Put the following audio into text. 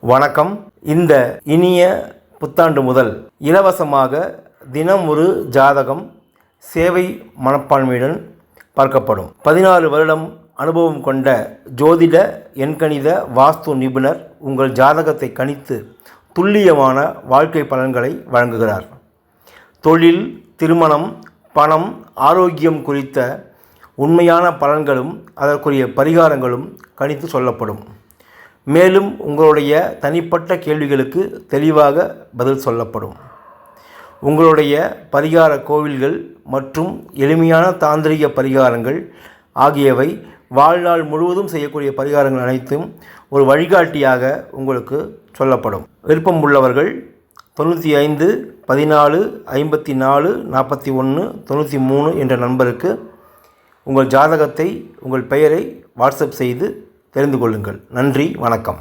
வணக்கம். இந்த இனிய புத்தாண்டு முதல் இலவசமாக தினம் ஒரு ஜாதகம் சேவை மனப்பான்மையுடன் பார்க்கப்படும். 16 வருடம் அனுபவம் கொண்ட ஜோதிட எண்கணித வாஸ்து நிபுணர் உங்கள் ஜாதகத்தை கணித்து துல்லியமான வாழ்க்கை பலன்களை வழங்குகிறார். தொழில், திருமணம், பணம், ஆரோக்கியம் குறித்த உண்மையான பலன்களும் அதற்குரிய பரிகாரங்களும் கணித்து சொல்லப்படும். மேலும் உங்களுடைய தனிப்பட்ட கேள்விகளுக்கு தெளிவாக பதில் சொல்லப்படும். உங்களுடைய பரிகார கோவில்கள் மற்றும் எளிமையான தாந்திரிக பரிகாரங்கள் ஆகியவை வாழ்நாள் முழுவதும் செய்யக்கூடிய பரிகாரங்கள் அனைத்தும் ஒரு வழிகாட்டியாக உங்களுக்கு சொல்லப்படும். விருப்பம் உள்ளவர்கள் 95 14 54 41 93 என்ற நம்பருக்கு உங்கள் ஜாதகத்தை, உங்கள் பெயரை வாட்ஸ்அப் செய்து தெரிந்து கொள்ளுங்கள். நன்றி, வணக்கம்.